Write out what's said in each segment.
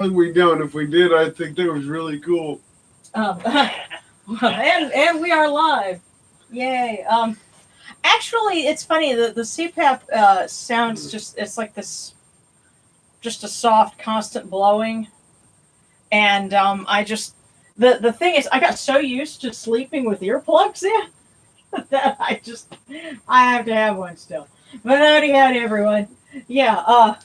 We don't. If we did, I think that was really cool. Um, and we are live. Yay. Actually, it's funny. The CPAP sounds it's like this, just a soft, constant blowing. And the thing is, I got so used to sleeping with earplugs in that I have to have one still. But howdy, everyone. Yeah,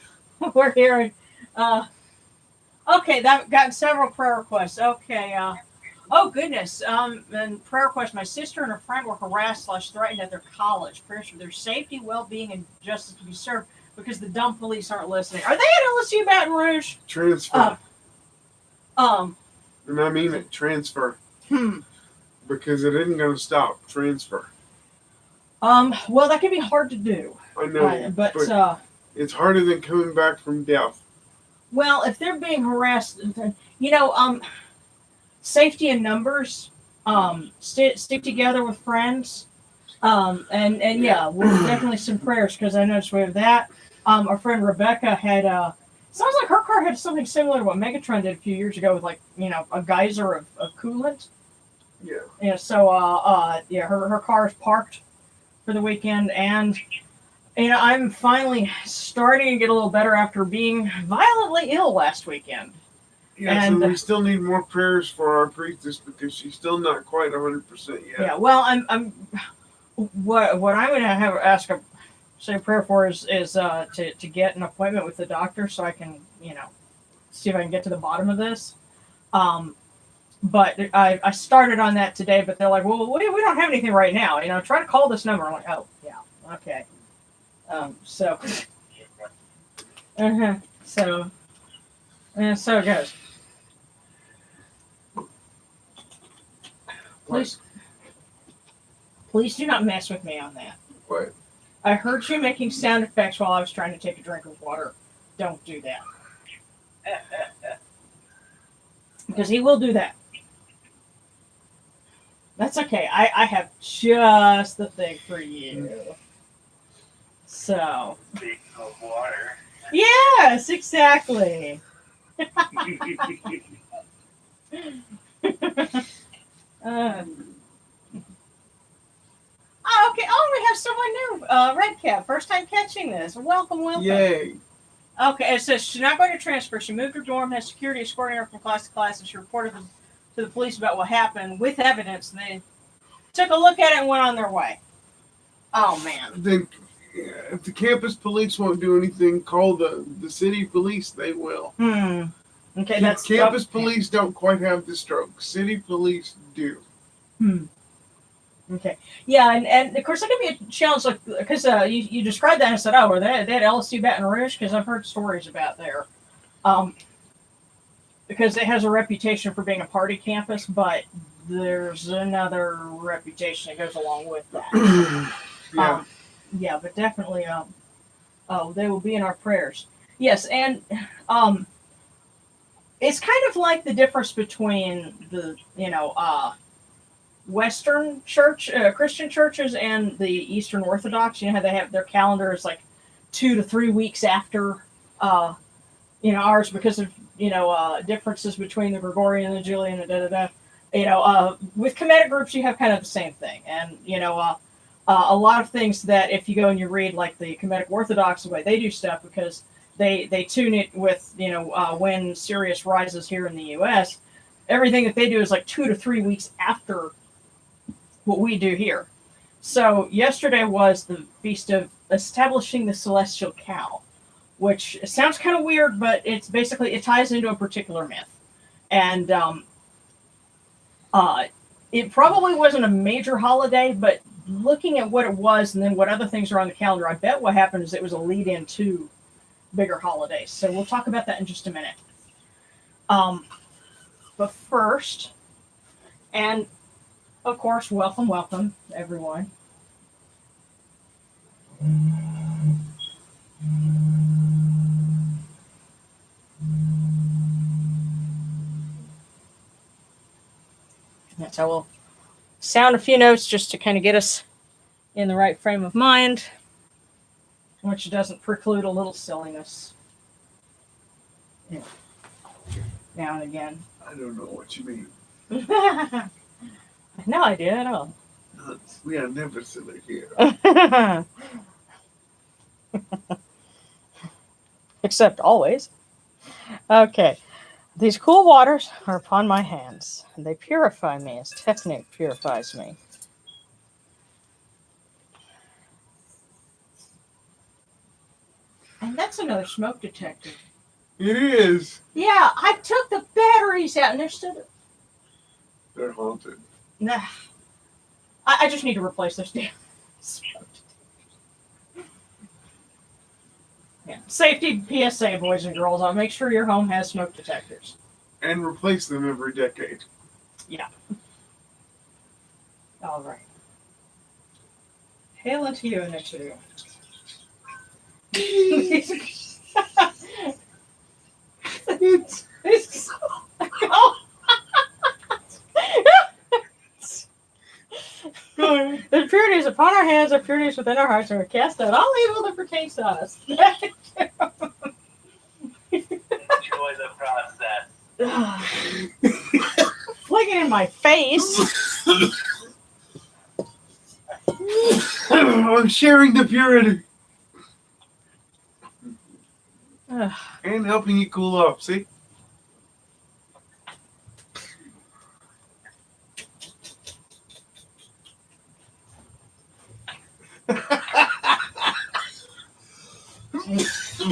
we're hearing, okay, that got several prayer requests. Okay, oh goodness, and prayer request, my sister and her friend were harassed/threatened at their college. Prayers for their safety, well-being, and justice to be served because the dumb police aren't listening. Are they at LSU Baton Rouge? Transfer. And I mean it, transfer. Because it isn't going to stop. Transfer. Well, that can be hard to do. I know, but it's harder than coming back from death. Well, if they're being harassed, safety in numbers, stick together with friends, and yeah, we'll definitely some prayers because I noticed we have that. Our friend Rebecca had sounds like her car had something similar to what Megatron did a few years ago with a geyser of coolant. Yeah. Yeah. So her car is parked for the weekend, and I'm finally starting to get a little better after being violently ill last weekend. Yeah, and so we still need more prayers for our priestess because she's still not quite 100% yet. Yeah, well, what I'm going to say a prayer for is to get an appointment with the doctor so I can see if I can get to the bottom of this. But I started on that today, but they're like, well, we don't have anything right now. Try to call this number. I'm like, oh yeah, okay. So so it goes. Please do not mess with me on that. What? I heard you making sound effects while I was trying to take a drink of water. Don't do that. Because he will do that. That's okay. I have just the thing for you. So. Big of water. Yes, exactly. Okay. Oh, we have someone new. Red Cap, first time catching this. Welcome. Yay. Okay, it says she's not going to transfer. She moved her dorm, has security escorting her from class to class, and she reported to the police about what happened with evidence. And they took a look at it and went on their way. Oh man. Then, if the campus police won't do anything, call the city police. They will. Okay, campus police don't quite have the stroke. City police do. Okay. Yeah, and of course that can be a challenge, because you described that and said, oh, are they at LSU Baton Rouge? Because I've heard stories about there. Because it has a reputation for being a party campus, but there's another reputation that goes along with that. Yeah, but definitely, they will be in our prayers. Yes, and it's kind of like the difference between the Western church, Christian churches, and the Eastern Orthodox. How they have their calendar is like 2 to 3 weeks after, ours because of differences between the Gregorian and the Julian and with Kemetic groups, you have kind of the same thing, and a lot of things that if you go and you read like the Kemetic Orthodox, the way they do stuff, because they tune it with when Sirius rises here in the U.S. Everything that they do is like 2 to 3 weeks after what we do here. So yesterday was the feast of establishing the celestial cow, which sounds kind of weird, but it's basically, it ties into a particular myth. And it probably wasn't a major holiday, but looking at what it was and then what other things are on the calendar, I bet what happened is it was a lead in to bigger holidays. So we'll talk about that in just a minute. But first, and of course, welcome, everyone. So we'll sound a few notes just to kind of get us in the right frame of mind, which doesn't preclude a little silliness. Yeah. now and again. I don't know what you mean. No idea at all. We are never silly here. Except always. Okay. These cool waters are upon my hands, and they purify me as Technic purifies me. And that's another smoke detector. It is. Yeah, I took the batteries out, and they're still. They're haunted. Nah. I just need to replace those damn smoke detectors. Yeah. Safety PSA, boys and girls. I'll make sure your home has smoke detectors. And replace them every decade. Yeah. All right. Hail unto you, initiative. It's the purity is upon our hands, our purity is within our hearts, and we cast out all evil that pertains to us. Enjoy the process. Flicking in my face. I'm sharing the purity. And helping you cool off, see?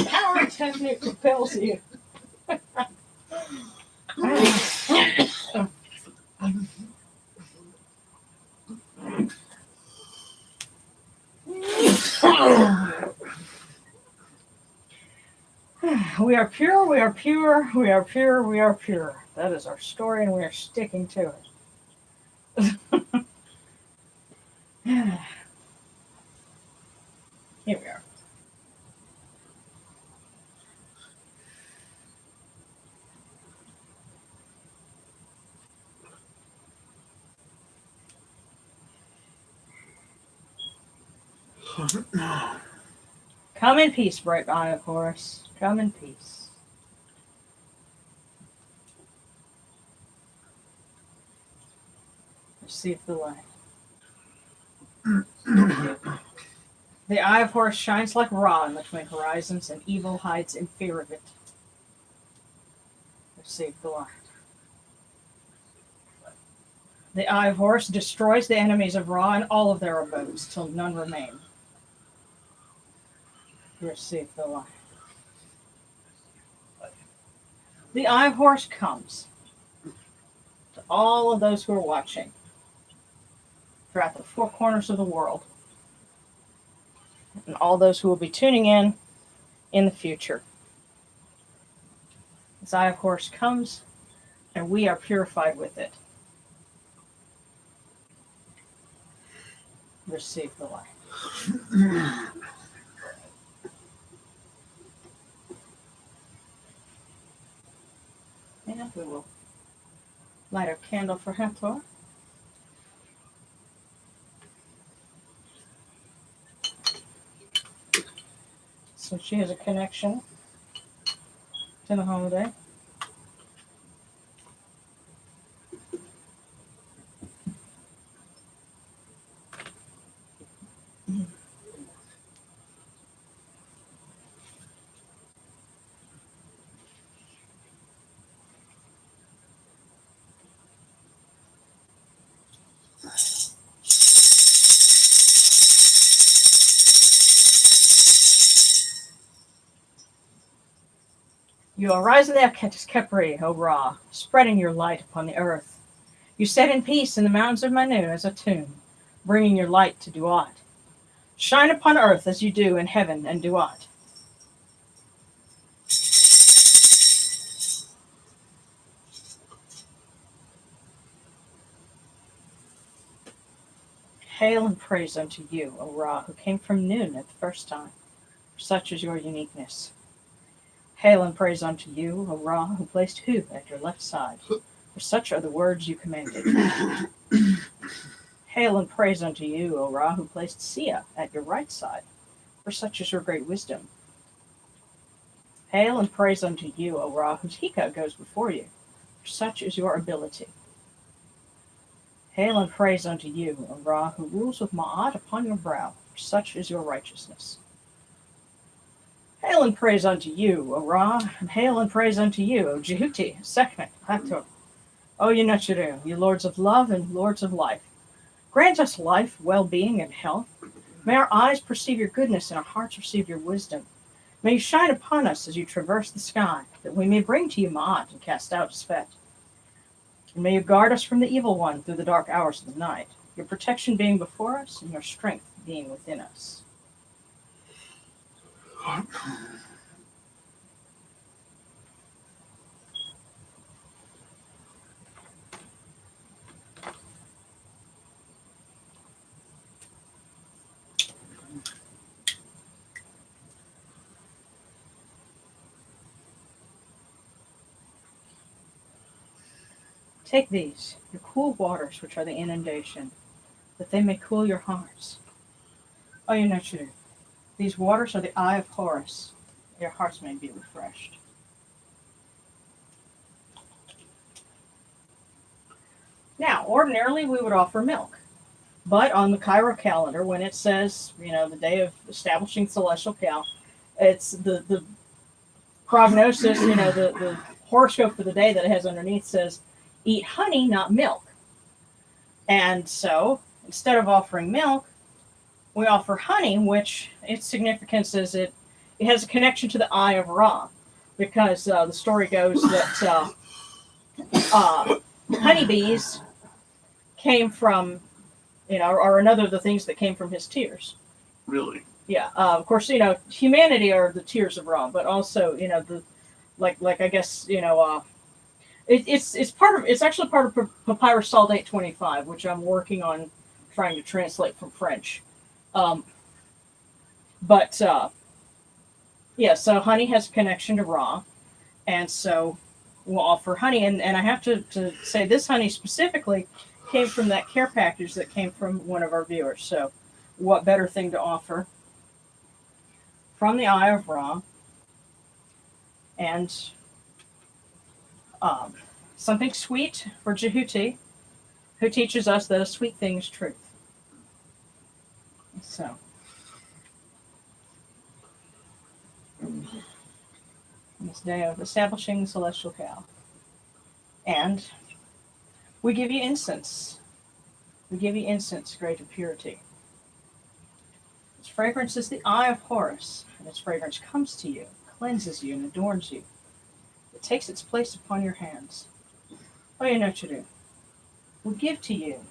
Power Technic repels you. We are pure, we are pure, we are pure, we are pure. That is our story, and we are sticking to it. Here we are. Come in peace, bright eye of Horus. Come in peace. Receive the light. The eye of Horus shines like Ra in the twin horizons, and evil hides in fear of it. Receive the light. The eye of Horus destroys the enemies of Ra and all of their abodes, till none remain. Receive the light. The eye of Horus comes to all of those who are watching throughout the four corners of the world, and all those who will be tuning in the future. This eye of Horus comes, and we are purified with it. Receive the light. And we will light our candle for Hathor. So she has a connection to the holiday. You arise in the Kepri, O Ra, spreading your light upon the earth. You set in peace in the mountains of Manu as a tomb, bringing your light to Duat. Shine upon earth as you do in heaven and Duat. Hail and praise unto you, O Ra, who came from noon at the first time, for such is your uniqueness. Hail and praise unto you, O Ra, who placed Hu at your left side, for such are the words you commanded. Hail and praise unto you, O Ra, who placed Sia at your right side, for such is your great wisdom. Hail and praise unto you, O Ra, whose Hika goes before you, for such is your ability. Hail and praise unto you, O Ra, who rules with Ma'at upon your brow, for such is your righteousness. Hail and praise unto you, O Ra, and hail and praise unto you, O Djehuty, Sekhmet, Hathor, O Yenucheru, you lords of love and lords of life. Grant us life, well-being, and health. May our eyes perceive your goodness and our hearts receive your wisdom. May you shine upon us as you traverse the sky, that we may bring to you Ma'at and cast out Sphet. And may you guard us from the evil one through the dark hours of the night, your protection being before us and your strength being within us. Take these, your cool waters, which are the inundation, that they may cool your hearts. O Yenucheru, these waters are the eye of Horus, that your hearts may be refreshed. Now, ordinarily we would offer milk, but on the Cairo calendar, when it says, the day of establishing celestial cow, it's the prognosis, the horoscope for the day that it has underneath says, eat honey, not milk. And so, instead of offering milk, we offer honey, which its significance is it has a connection to the Eye of Ra, because the story goes that honeybees came from, or another of the things that came from his tears. Really? Yeah. Of course, humanity are the tears of Ra, but also, I guess, it's actually part of Papyrus Salt 825, which I'm working on trying to translate from French. So honey has a connection to Ra, and so we'll offer honey. And I have to say this honey specifically came from that care package that came from one of our viewers. So what better thing to offer from the Eye of Ra, and something sweet for Djehuty, who teaches us that a sweet thing is truth. So, on this day of establishing celestial cow, and we give you incense. We give you incense, great in purity. Its fragrance is the eye of Horus, and its fragrance comes to you, cleanses you, and adorns you. It takes its place upon your hands. O Yenucheru, we give to you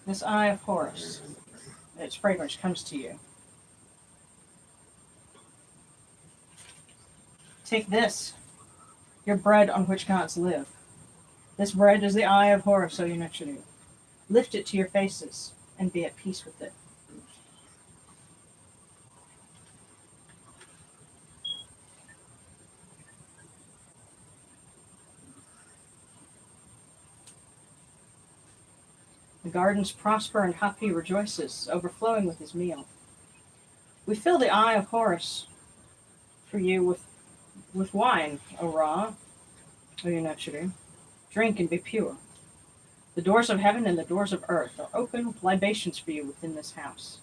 this eye of Horus, and its fragrance comes to you. Take this, your bread on which gods live. This bread is the eye of Horus, O Yenucheru. Lift it to your faces, and be at peace with it. The gardens prosper and Hapi rejoices, overflowing with his meal. We fill the eye of Horus for you with wine, O Ra, O Yenucheru. Drink and be pure. The doors of heaven and the doors of earth are open with libations for you within this house.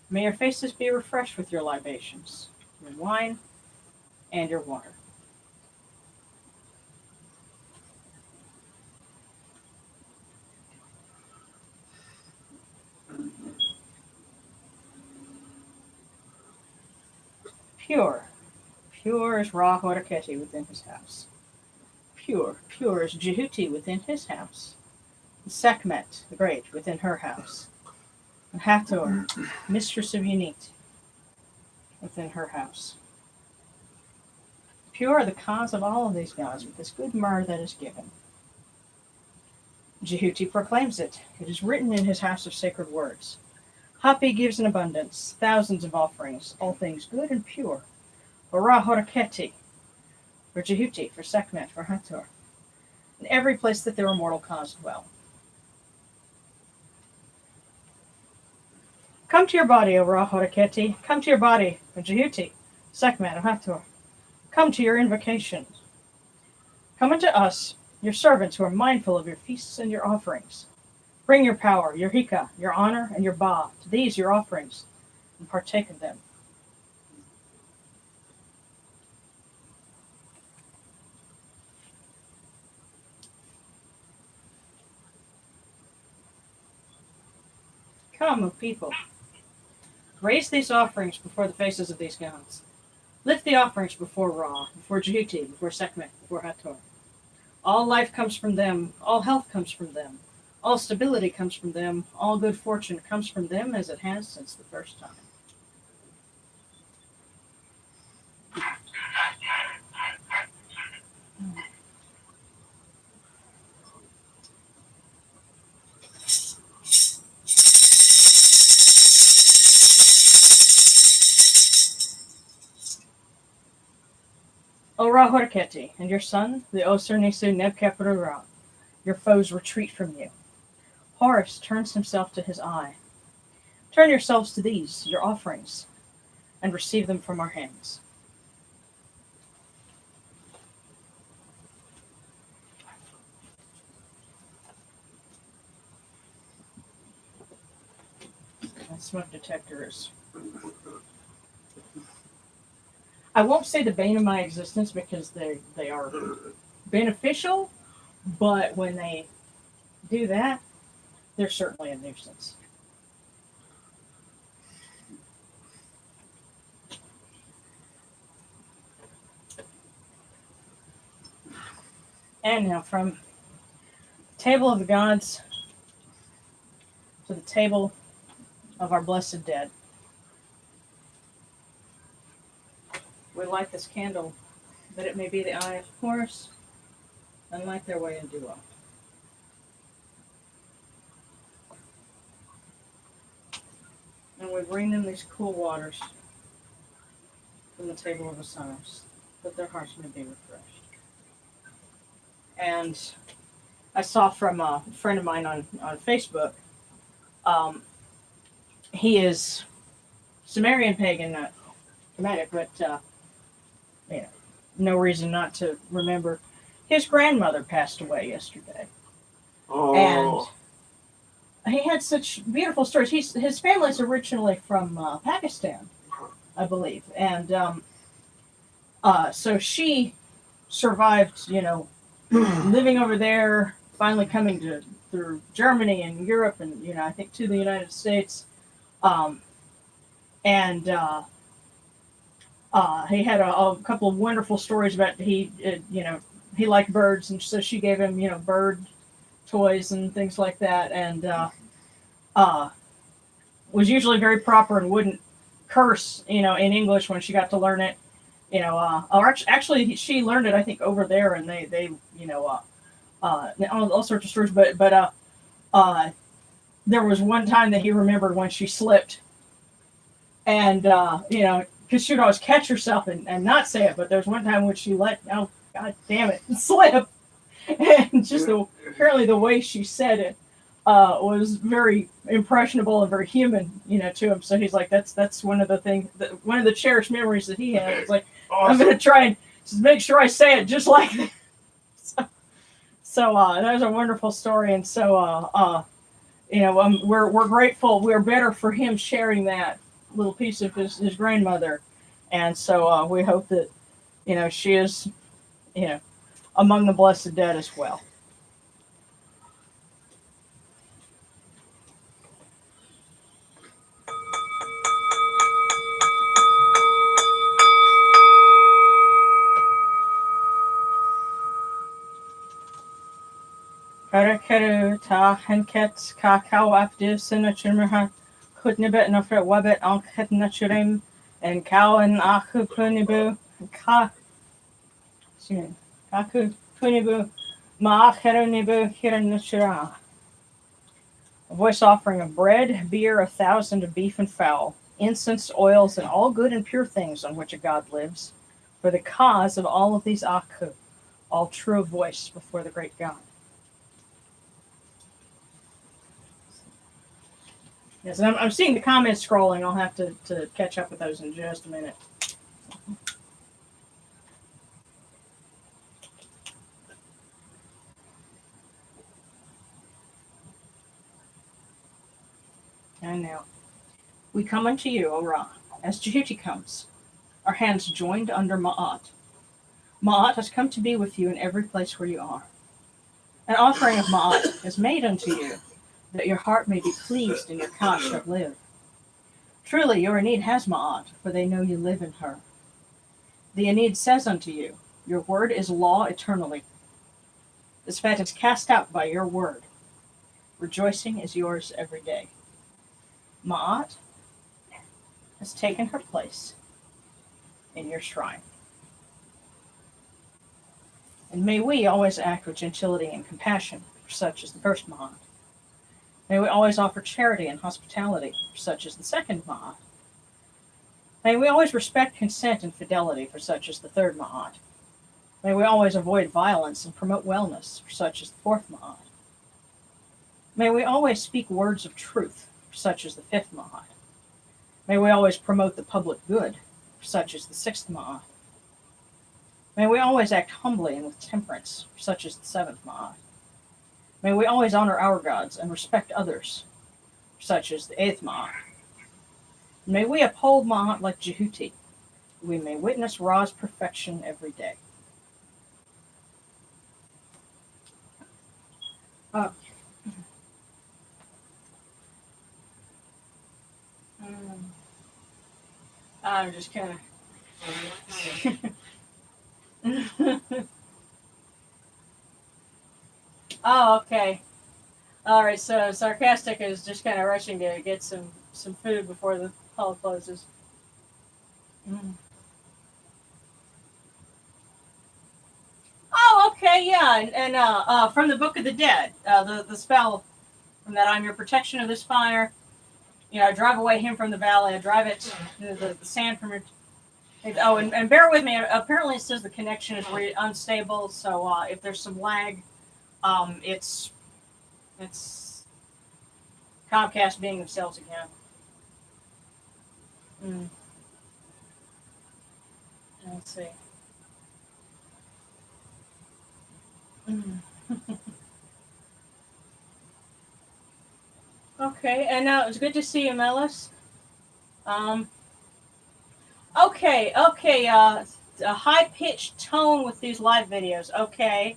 May your faces be refreshed with your libations, your wine, and your water. Pure, pure is Ra Horeketi within his house. Pure, pure is Djehuty within his house. And Sakhmet, the great, within her house. And Hathor, mistress of Unit, within her house. Pure are the cause of all of these gods with this good myrrh that is given. Djehuty proclaims it. It is written in his house of sacred words. Hapi gives in abundance, thousands of offerings, all things good and pure. For Ra Horeketi, for Djehuty, for Sakhmet, for Hathor, in every place that their immortal cause dwell. Come to your body, O Ra Horeketi. Come to your body, O Djehuty, Sakhmet, and Hathor. come to your invocation. Come unto us, your servants who are mindful of your feasts and your offerings. Bring your power, your hika, your honor, and your ba to these your offerings, and partake of them. Come, O people, raise these offerings before the faces of these gods. Lift the offerings before Ra, before Djehuty, before Sakhmet, before Hathor. All life comes from them, all health comes from them, all stability comes from them, all good fortune comes from them as it has since the first time. O Ra Horketi, and your son, the Osir Nisu Nebkepru Ra, your foes retreat from you. Horus turns himself to his eye. Turn yourselves to these, your offerings, and receive them from our hands. That smoke detector is... I won't say the bane of my existence because they are beneficial, but when they do that, they're certainly a nuisance. And now from the table of the gods to the table of our blessed dead. We light this candle that it may be the eye of Horus and light their way in duo. And we bring them these cool waters from the table of Osiris, that their hearts may be refreshed. And I saw from a friend of mine on Facebook, he is Sumerian pagan, not Kemetic, but no reason not to remember. His grandmother passed away yesterday. Oh. And he had such beautiful stories. His family's originally from Pakistan, I believe. And so she survived, living over there, finally coming through Germany and Europe and, I think to the United States. He had a couple of wonderful stories about he liked birds, and so she gave him bird toys and things like that, and was usually very proper and wouldn't curse in English when she got to learn it. Or actually she learned it I think over there, and they all sorts of stories, but there was one time that he remembered when she slipped, and because she would always catch herself and not say it, but there's one time when she let, oh, God damn it, slip. And just apparently the way she said it was very impressionable and very human, to him. So he's like, that's one of the things, one of the cherished memories that he had. It's like, awesome. I'm going to try and just make sure I say it just like that. So that was a wonderful story. And so, we're grateful. We're better for him sharing that little piece of his grandmother, and so we hope that she is among the blessed dead as well. Karakaru ta henket kakao after sinachimha kutnibet nofret wabet anket naturim and cow and aku kunibu kaku kunibu maacherunibu hiranachira. A voice offering of bread, beer, 1,000 of beef and fowl, incense, oils, and all good and pure things on which a god lives, for the cause of all of these aku, all true voice before the great God. Yes, and I'm seeing the comments scrolling. I'll have to catch up with those in just a minute. And now, we come unto you, O Ra, as Djehuty comes, our hands joined under Ma'at. Ma'at has come to be with you in every place where you are. An offering of Ma'at is made unto you, that your heart may be pleased and your Ka shall live. Truly, your Enid has Ma'at, for they know you live in her. The Enid says unto you, your word is law eternally. The Svet is cast out by your word. Rejoicing is yours every day. Ma'at has taken her place in your shrine. And may we always act with gentility and compassion, for such is the first Ma'at. May we always offer charity and hospitality, for such is the second Ma'at. May we always respect consent and fidelity, for such is the third Ma'at. May we always avoid violence and promote wellness, for such is the fourth Ma'at. May we always speak words of truth, for such is the fifth Ma'at. May we always promote the public good, for such is the sixth Ma'at. May we always act humbly and with temperance, for such is the seventh Ma'at. May we always honor our gods and respect others, for such is the eighth Ma'at. May we uphold Ma'at like Djehuty. We may witness Ra's perfection every day. I'm just kind of. Oh, okay. All right. So Sarcastic is just kind of rushing to get some food before the hall closes. Oh, okay. Yeah, and from the Book of the Dead, the spell from that I'm your protection of this fire. I drive away him from the valley. I drive it, the sand from your. Oh, and bear with me. Apparently, it says the connection is unstable. So if there's some lag, it's Comcast being themselves again. Let's see. Okay, and now it's good to see you, Melis. Okay, a high-pitched tone with these live videos. Okay.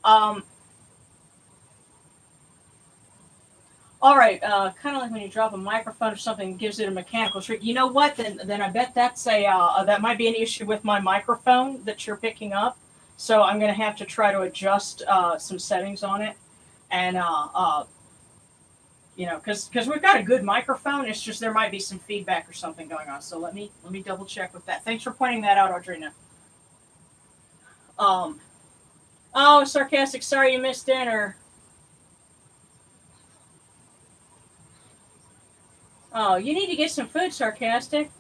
All right, kind of like when you drop a microphone or something, gives it a mechanical shriek. You know what? Then I bet that's that might be an issue with my microphone that you're picking up. So I'm going to have to try to adjust some settings on it, and because we've got a good microphone. It's just there might be some feedback or something going on. So let me double check with that. Thanks for pointing that out, Audrina. Oh, Sarcastic. Sorry you missed dinner. Oh, you need to get some food, Sarcastic.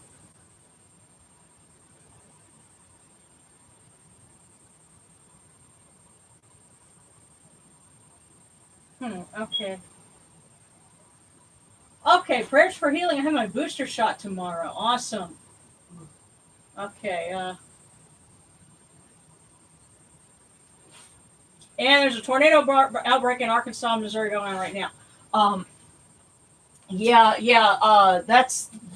Okay. Okay, prayers for healing. I have my booster shot tomorrow. Awesome. Okay. And there's a tornado outbreak in Arkansas, Missouri going on right now.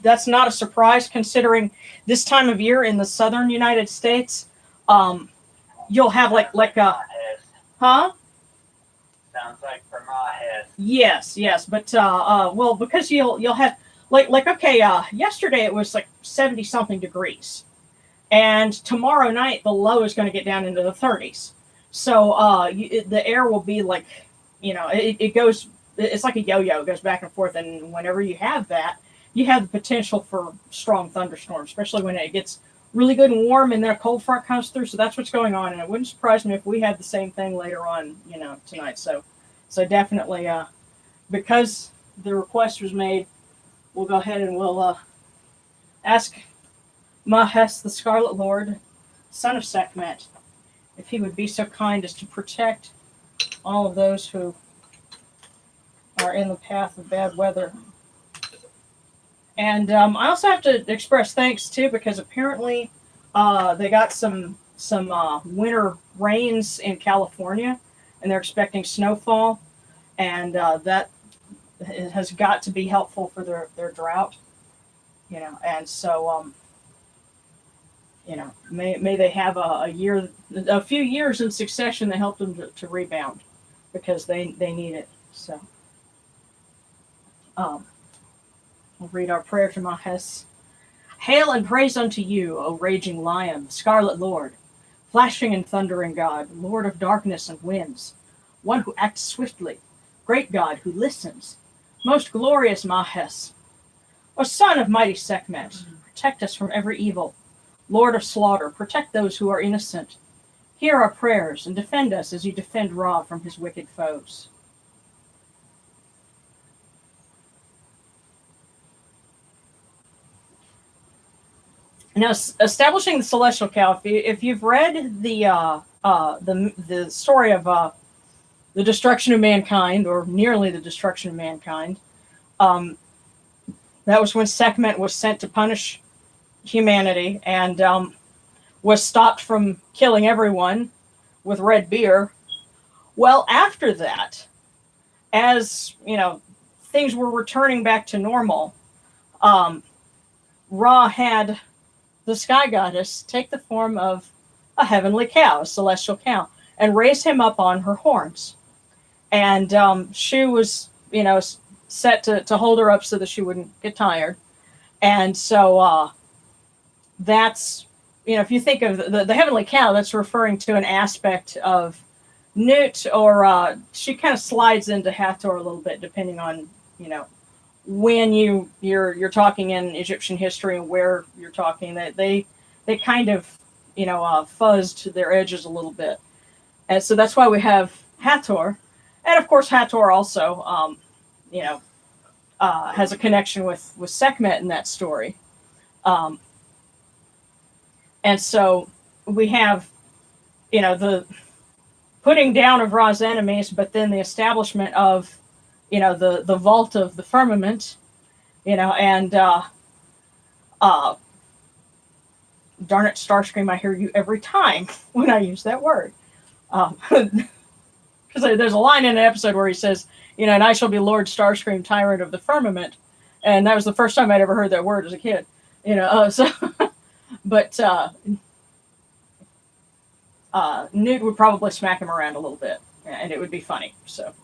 That's not a surprise considering this time of year in the southern United States. You'll have like huh? Sounds like Vermont. Yes, but well, because you'll have yesterday it was like 70 something degrees, and tomorrow night the low is going to get down into the 30s. So the air will be like, it goes. It's like a yo-yo. It goes back and forth, and whenever you have that, you have the potential for strong thunderstorms, especially when it gets really good and warm, and then a cold front comes through. So that's what's going on, and it wouldn't surprise me if we had the same thing later on, tonight. So definitely, because the request was made, we'll go ahead and we'll ask Mahes, the Scarlet Lord, son of Sakhmet, if he would be so kind as to protect all of those who are in the path of bad weather. And I also have to express thanks too, because apparently they got some winter rains in California, and they're expecting snowfall, and that it has got to be helpful for their drought, and so may they have a few years in succession that help them to rebound, because they need it. So we'll read our prayer to Mahes. Hail and praise unto you, O raging lion, scarlet lord, flashing and thundering God, Lord of darkness and winds, one who acts swiftly, great God who listens, most glorious Mahes. O son of mighty Sekhmet, protect us from every evil. Lord of slaughter, protect those who are innocent. Hear our prayers and defend us as you defend Ra from his wicked foes. Now, establishing the celestial cow. If you've read the story of the destruction of mankind, or nearly the destruction of mankind, that was when Sakhmet was sent to punish humanity, and was stopped from killing everyone with red beer. Well, after that, as things were returning back to normal, Ra had the sky goddess take the form of a heavenly cow, a celestial cow, and raise him up on her horns. And she was, set to hold her up so that she wouldn't get tired. And so that's, if you think of the heavenly cow, that's referring to an aspect of Nut, or she kind of slides into Hathor a little bit, depending on, when you're talking in Egyptian history and where you're talking. That they kind of fuzzed their edges a little bit, and so that's why we have Hathor, and of course Hathor also has a connection with Sekhmet in that story, and so we have the putting down of Ra's enemies, but then the establishment of the vault of the firmament, and darn it, Starscream, I hear you every time when I use that word. Because there's a line in an episode where he says, and I shall be Lord Starscream, tyrant of the firmament. And that was the first time I'd ever heard that word as a kid. But Newt would probably smack him around a little bit, and it would be funny. So,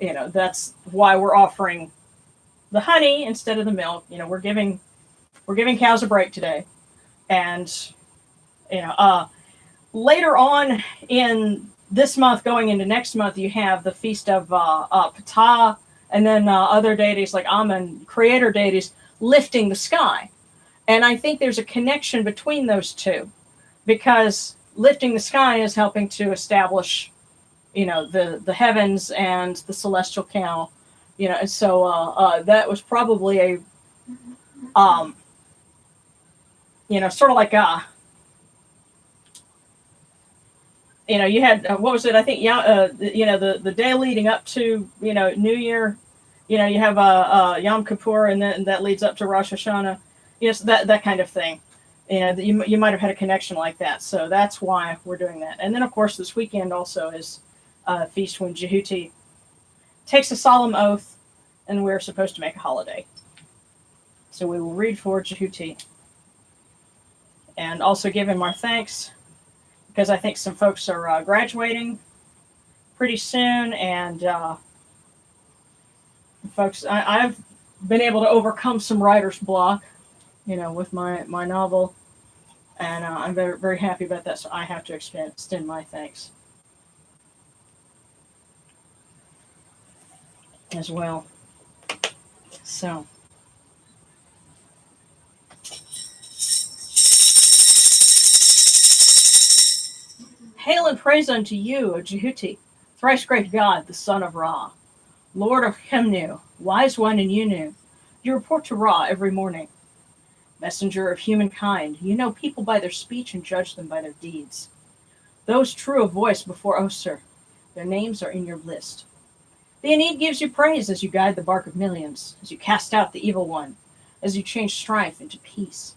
that's why we're offering the honey instead of the milk. We're giving cows a break today. And later on in this month, going into next month, you have the feast of Ptah, and then other deities like Amun, creator deities, lifting the sky. And I think there's a connection between those two, because lifting the sky is helping to establish the heavens and the celestial cow, and so that was probably a sort of like you had what was it? I think the day leading up to New Year, you have Yom Kippur, and then that leads up to Rosh Hashanah. Yes, that kind of thing. You might have had a connection like that, so that's why we're doing that. And then of course this weekend also is a feast when Djehuty takes a solemn oath, and we're supposed to make a holiday. So we will read for Djehuty, and also give him our thanks, because I think some folks are graduating pretty soon, and folks, I've been able to overcome some writer's block, with my novel, and I'm very, very happy about that, so I have to extend my thanks as well. So hail and praise unto you, O Djehuty, thrice great God, the son of Ra, Lord of Hemnu, wise one in Yunu. You report to Ra every morning. Messenger of humankind, you know people by their speech and judge them by their deeds. Those true of voice before Osir, their names are in your list. The Aeneid gives you praise as you guide the bark of millions, as you cast out the evil one, as you change strife into peace.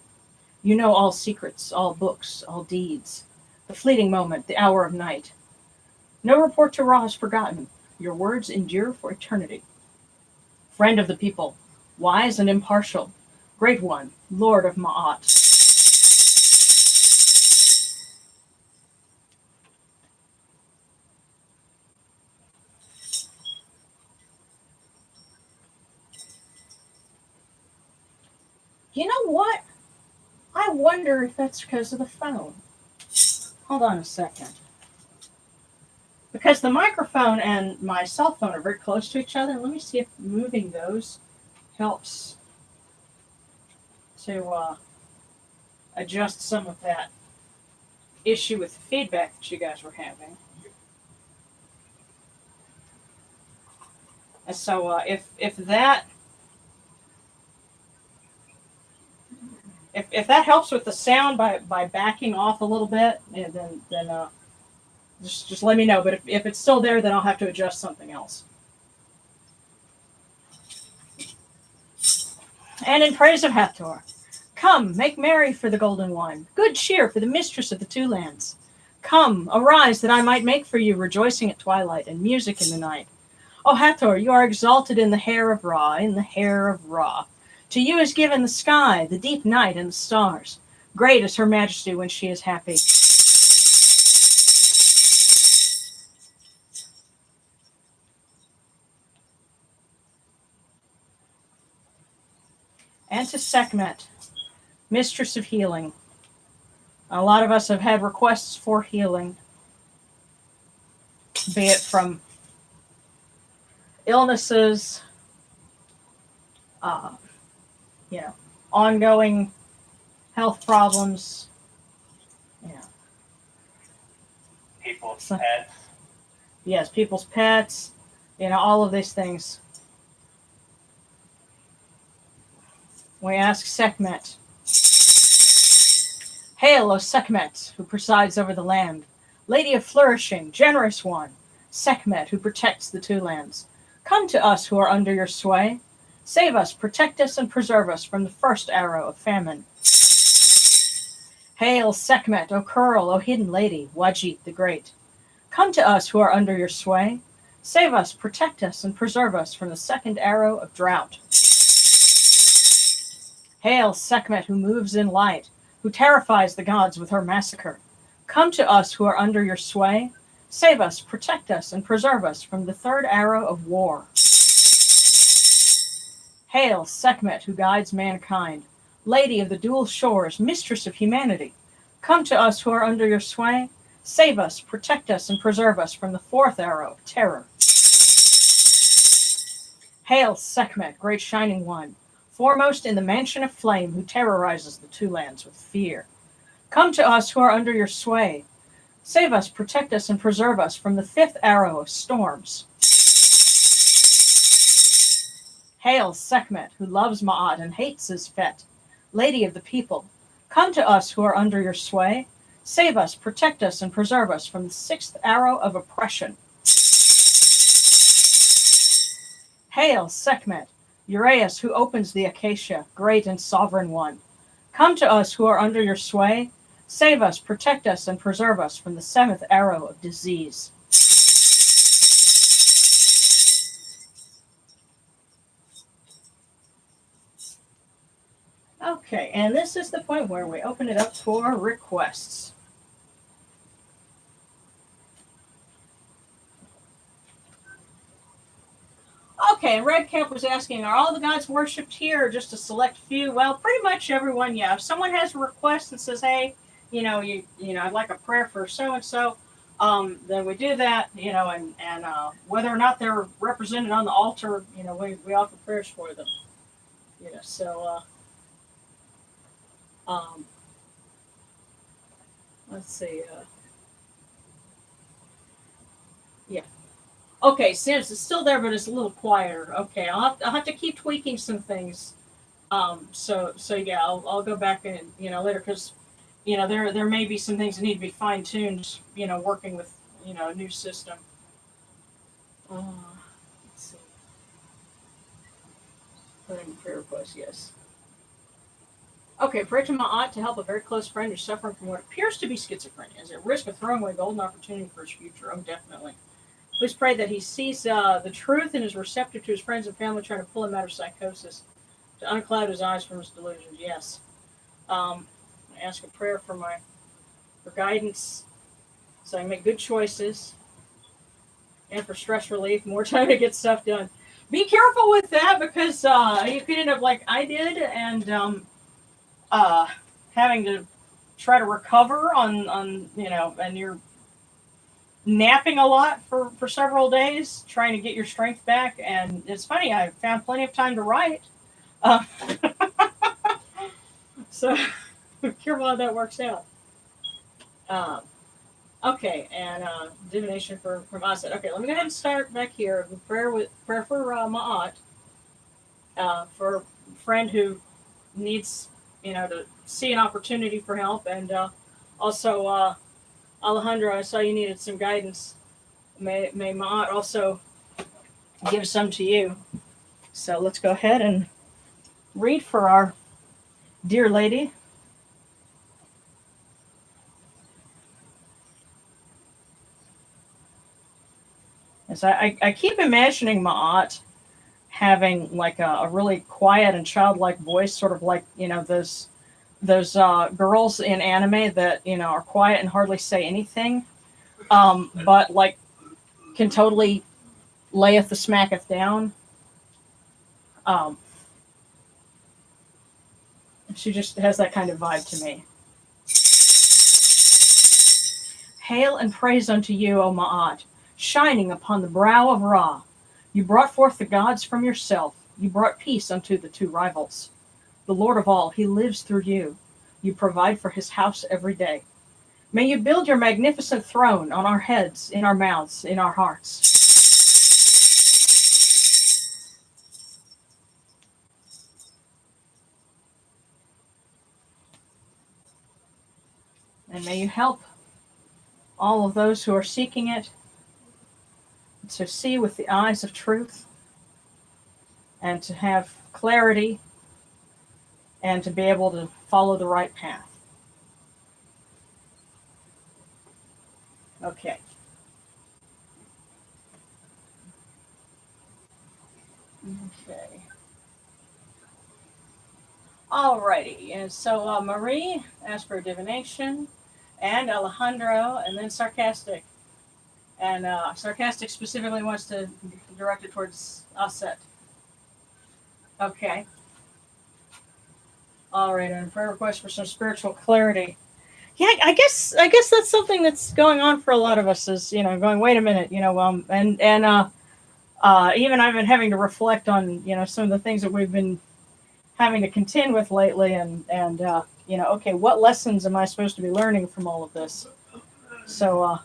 You know all secrets, all books, all deeds, the fleeting moment, the hour of night. No report to Ra is forgotten. Your words endure for eternity. friend of the people, wise and impartial, great one, Lord of Ma'at. You know what? I wonder if that's because of the phone. Hold on a second. Because the microphone and my cell phone are very close to each other. Let me see if moving those helps to adjust some of that issue with the feedback that you guys were having. And so if that helps with the sound by backing off a little bit, and then just let me know. But if it's still there, then I'll have to adjust something else. And in praise of Hathor, come, make merry for the golden one. Good cheer for the mistress of the two lands. Come, arise, that I might make for you rejoicing at twilight and music in the night. O Hathor, you are exalted in the hair of Ra, in the hair of Ra. To you is given the sky, the deep night, and the stars. Great is her majesty when she is happy. And to Sakhmet, mistress of healing. A lot of us have had requests for healing, be it from illnesses, ongoing health problems, People's So- pets. yes, people's pets, all of these things. We ask Sekhmet, hail, O Sakhmet, who presides over the land, lady of flourishing, generous one, Sakhmet, who protects the two lands. Come to us who are under your sway. Save us, protect us, and preserve us from the first arrow of famine. Hail, Sekhmet, O Curl, O hidden lady, Wajit the Great. Come to us who are under your sway. Save us, protect us, and preserve us from the second arrow of drought. Hail, Sekhmet, who moves in light, who terrifies the gods with her massacre. Come to us who are under your sway. Save us, protect us, and preserve us from the third arrow of war. Hail, Sekhmet, who guides mankind, lady of the dual shores, mistress of humanity. Come to us who are under your sway. Save us, protect us, and preserve us from the fourth arrow of terror. Hail, Sekhmet, great shining one, foremost in the mansion of flame, who terrorizes the two lands with fear. Come to us who are under your sway. Save us, protect us, and preserve us from the fifth arrow of storms. Hail, Sekhmet, who loves Ma'at and hates Zizfet, lady of the people. Come to us who are under your sway. Save us, protect us, and preserve us from the sixth arrow of oppression. Hail, Sekhmet, Uraeus, who opens the acacia, great and sovereign one. Come to us who are under your sway. Save us, protect us, and preserve us from the seventh arrow of disease. Okay, and this is the point where we open it up for requests. Okay, and Red Camp was asking, are all the gods worshipped here or just a select few? Well, pretty much everyone, yeah. If someone has a request and says, hey, I'd like a prayer for so-and-so, then we do that, and whether or not they're represented on the altar, we offer prayers for them. Let's see. Yeah. Okay, Sims is still there, but it's a little quieter. Okay, I'll have to keep tweaking some things. So yeah, I'll go back and later because there may be some things that need to be fine tuned. Working with a new system. Let's see. Put in prayer request, yes. Okay, pray to Ma'at to help a very close friend who's suffering from what appears to be schizophrenia. Is at risk of throwing away golden opportunity for his future. Oh, definitely. Please pray that he sees the truth and is receptive to his friends and family trying to pull him out of psychosis, to uncloud his eyes from his delusions. Yes. I ask a prayer for guidance, so I can make good choices, and for stress relief, more time to get stuff done. Be careful with that, because you could end up like I did, and having to try to recover on and you're napping a lot for several days, trying to get your strength back. And it's funny, I found plenty of time to write. So be careful how that works out. Okay, and divination from Aset. Okay, let me go ahead and start back here. Prayer for Ma'at, for a friend who needs to see an opportunity for help, and also Alejandro, I saw you needed some guidance. May Ma'at also give some to you. So let's go ahead and read for our dear lady. Yes, I keep imagining Ma'at having like a really quiet and childlike voice, sort of like those girls in anime that are quiet and hardly say anything, but like can totally layeth the smacketh down. She just has that kind of vibe to me. Hail and praise unto you, O Ma'at, shining upon the brow of Ra. You brought forth the gods from yourself. You brought peace unto the two rivals. The Lord of all, he lives through you. You provide for his house every day. May you build your magnificent throne on our heads, in our mouths, in our hearts. And may you help all of those who are seeking it to see with the eyes of truth, and to have clarity, and to be able to follow the right path. Okay. Okay. Alrighty. And so Marie asked for a divination, and Alejandro, and then Sarcastic. And Sarcastic specifically wants to direct it towards Aset. Okay. All right, and prayer request for some spiritual clarity. Yeah, I guess that's something that's going on for a lot of us. Is going, wait a minute, and even I've been having to reflect on some of the things that we've been having to contend with lately, and okay, what lessons am I supposed to be learning from all of this? So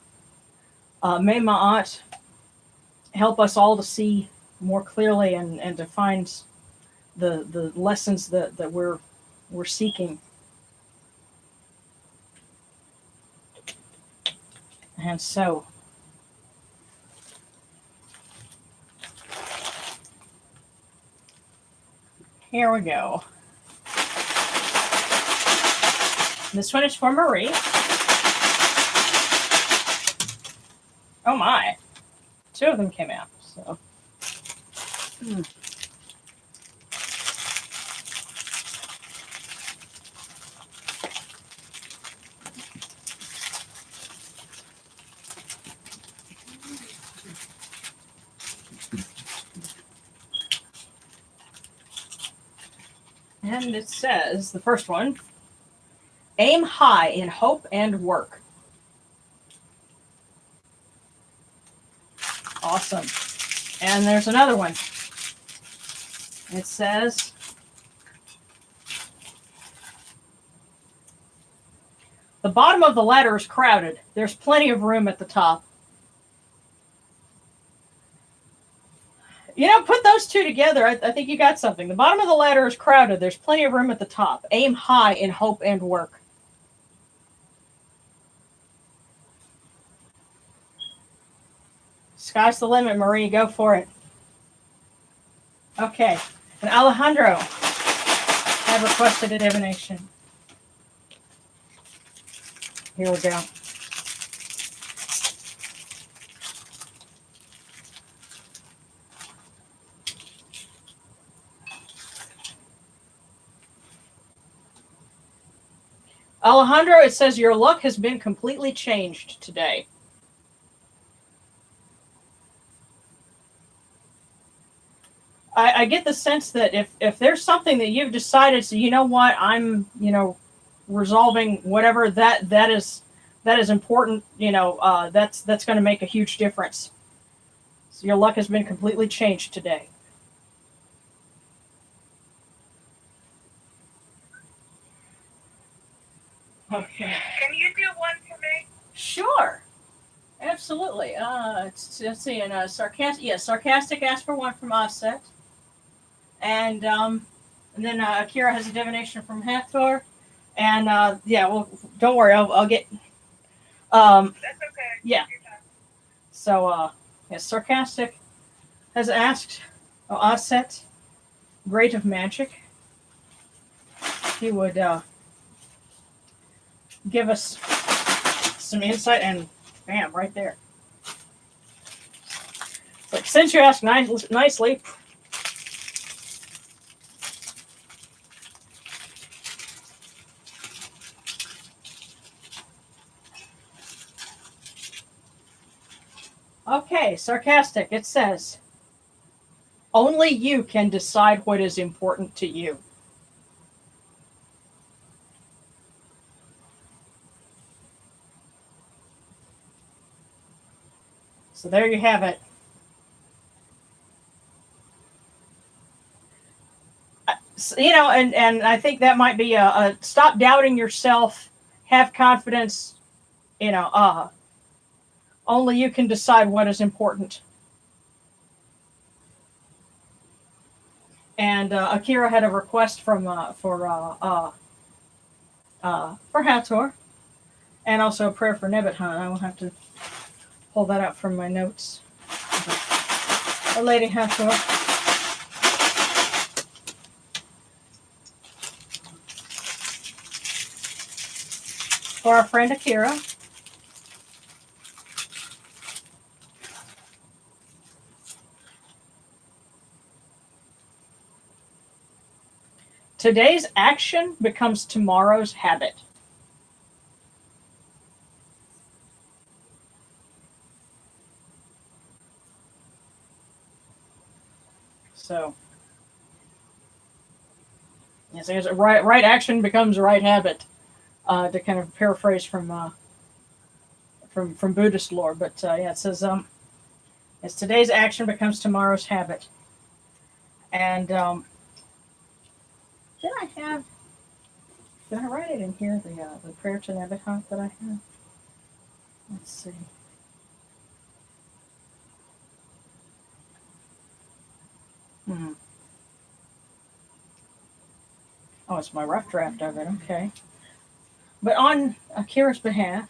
may Ma'at help us all to see more clearly, and to find the lessons that we're seeking. And so here we go. This one is for Marie. Oh my. 2 of them came out. So. And it says, the first one, aim high in hope and work. Awesome. And there's another one. It says, the bottom of the ladder is crowded. There's plenty of room at the top. Put those two together. I think you got something. The bottom of the ladder is crowded. There's plenty of room at the top. Aim high in hope and work. Sky's the limit, Marie. Go for it. Okay. And Alejandro had requested a divination. Here we go. Alejandro, it says your luck has been completely changed today. I get the sense that if there's something that you've decided, so you know what, I'm, resolving whatever that is important, that's going to make a huge difference. So your luck has been completely changed today. Okay. Can you do one for me? Sure. Absolutely. Let's see. And sarcastic asked for one from Offset, and then Akira has a divination from Hathor, and well, don't worry, I'll get. That's okay. Yeah. So sarcastic has asked Offset, Great of Magic. He would give us some insight, and bam, right there. But since you asked nicely, okay, sarcastic, it says, only you can decide what is important to you. So there you have it. And I think that might be a stop doubting yourself, have confidence, only you can decide what is important. And Akira had a request for Hathor, and also a prayer for Nebuchadnezzar. I will have to pull that out from my notes. Our Lady Hathor. For our friend Akira. Today's action becomes tomorrow's habit. So, yes, I guess right action becomes right habit. To kind of paraphrase from Buddhist lore, but it says as today's action becomes tomorrow's habit. And did I write it in here, the prayer to Nebuchadnezzar that I have? Let's see. Oh, it's my rough draft of it. Okay. But on Akira's behalf,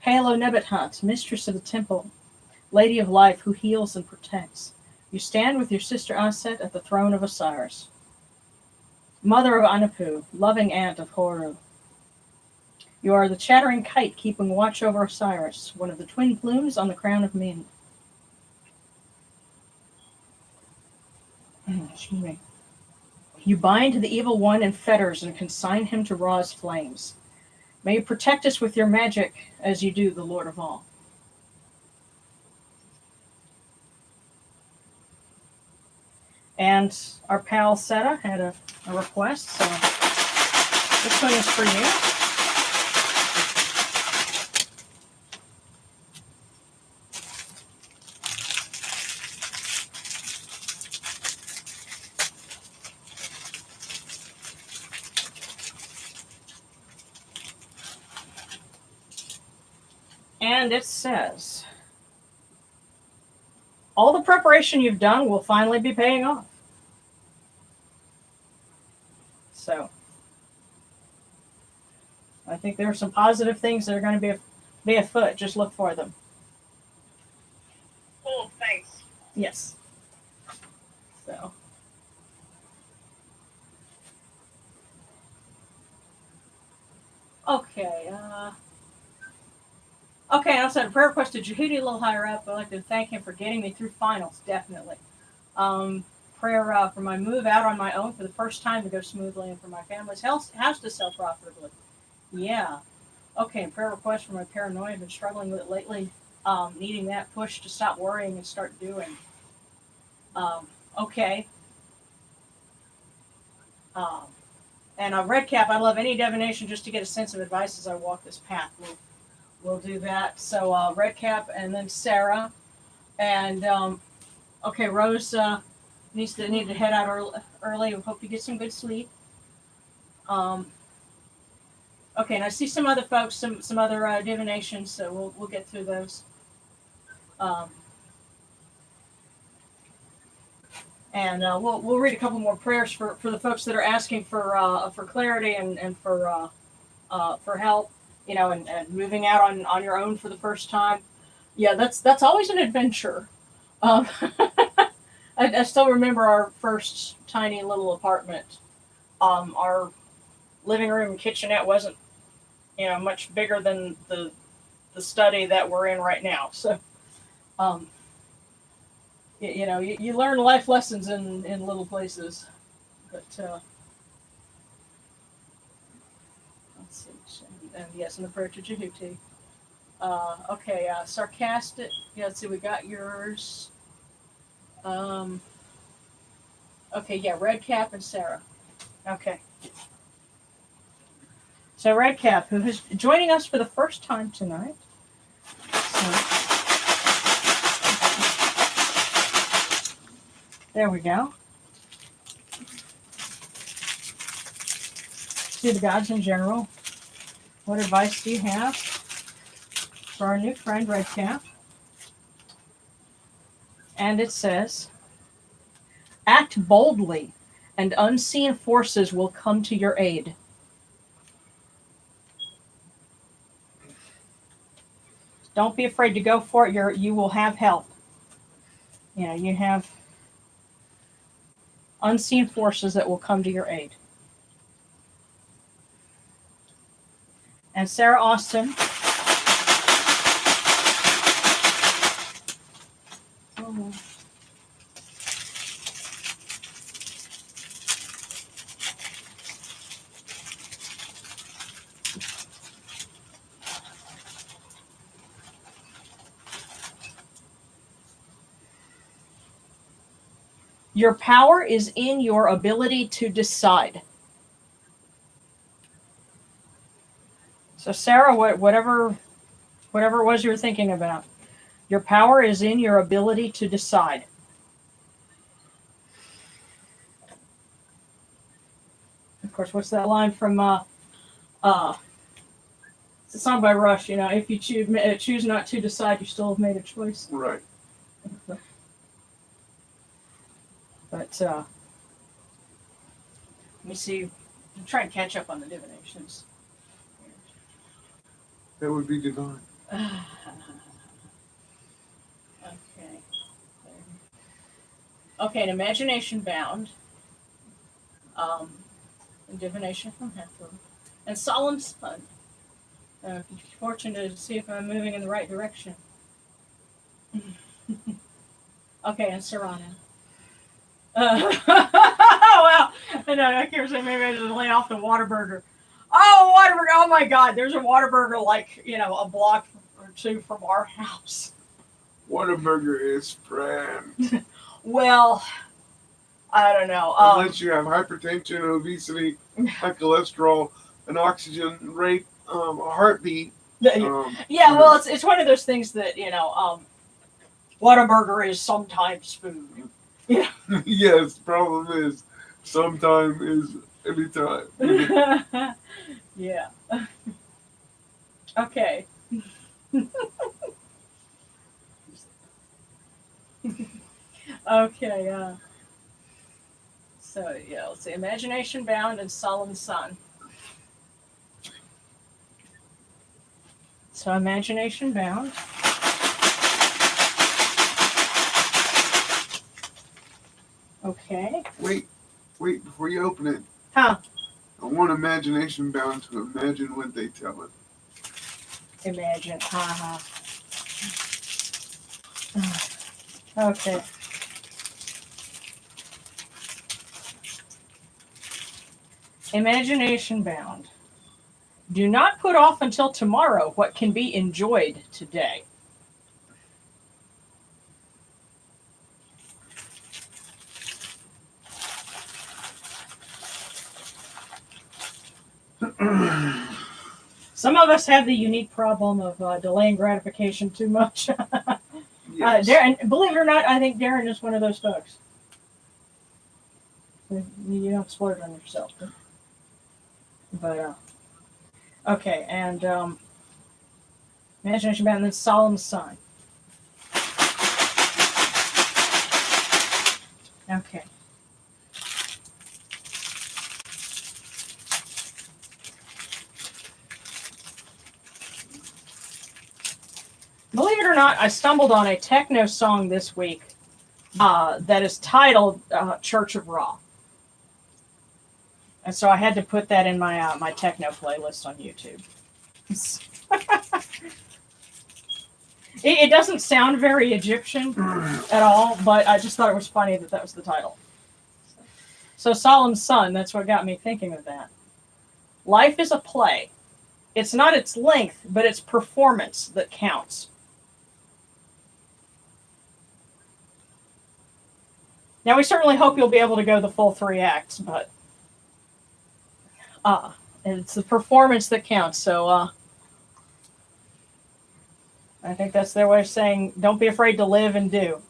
hail, O Nebuchadnezzar, mistress of the temple, lady of life who heals and protects. You stand with your sister Aset at the throne of Osiris. Mother of Anapu, loving aunt of Horu. You are the chattering kite keeping watch over Osiris, one of the twin plumes on the crown of Min. Excuse me. You bind the evil one in fetters and consign him to Ra's flames. May you protect us with your magic as you do the Lord of all. And our pal Seta had a request, so this one is for you. And it says, all the preparation you've done will finally be paying off. So, I think there are some positive things that are going to be afoot. Just look for them. Cool, thanks. Yes. So. Okay. Okay, I also had a prayer request to Djehuty a little higher up. I'd like to thank him for getting me through finals, definitely. Prayer for my move out on my own for the first time to go smoothly, and for my family's house to sell profitably. Yeah. Okay, prayer request for my paranoia. I've been struggling with it lately. Needing that push to stop worrying and start doing. Okay. Um, and Red Cap, I love any divination just to get a sense of advice as I walk this path. We'll do that. So Red Cap and then Sarah. And okay, Rose need to head out early. We hope you get some good sleep. Okay, and I see some other folks, some other divinations, so we'll get through those. Um, and we'll read a couple more prayers for the folks that are asking for clarity and for help, and moving out on your own for the first time. Yeah, that's always an adventure. Um, I still remember our first tiny little apartment. Our living room and kitchenette wasn't, much bigger than the study that we're in right now. So, you learn life lessons in little places. But let's see. And yes, in the prayer to Djehuty. Okay, sarcastic. Yeah, let's see. We got yours. Okay, yeah, Red Cap and Sarah. Okay. So Red Cap, who is joining us for the first time tonight. So, there we go. To the gods in general, what advice do you have for our new friend Red Cap? And it says, act boldly, and unseen forces will come to your aid. Don't be afraid to go for it. You will have help. You have unseen forces that will come to your aid. And Sarah Austin. Oh. Your power is in your ability to decide. So Sarah, whatever it was you were thinking about, your power is in your ability to decide. Of course, what's that line from it's a song by Rush, if you choose not to decide, you still have made a choice. Right. But let me see. I'm trying to catch up on the divinations. That would be divine. Okay. Okay, an imagination bound. Divination from Hathor. And solemn sun. Fortunate to see if I'm moving in the right direction. Okay, and Serrano. Well, I know, I can't say maybe I just lay off the Whataburger. Oh, Whataburger! Oh my God, there's a Whataburger like a block or two from our house. Whataburger is friend. Well, I don't know. Unless you have hypertension, obesity, high cholesterol, an oxygen rate, a heartbeat. Yeah, well, it's one of those things that Whataburger is sometimes food. Yeah. Yes, problem is sometime is anytime. Yeah. Okay. Okay. So yeah, let's see. Imagination bound and solemn sun. So imagination bound. Okay. Wait, before you open it. Huh. I want imagination bound to imagine what they tell it. Imagine. Okay. Imagination bound. Do not put off until tomorrow what can be enjoyed today. Some of us have the unique problem of delaying gratification too much. Yes. Darren, believe it or not, I think Darren is one of those folks. You don't splurge on yourself. But, okay, and Imagination Band, and then Solemn Sun. Okay. Believe it or not, I stumbled on a techno song this week that is titled Church of Ra. And so I had to put that in my my techno playlist on YouTube. It doesn't sound very Egyptian at all, but I just thought it was funny that was the title. So Solemn Sun, that's what got me thinking of that. Life is a play. It's not its length, but its performance that counts. Now, we certainly hope you'll be able to go the full 3 acts, but it's the performance that counts. So I think that's their way of saying, don't be afraid to live and do.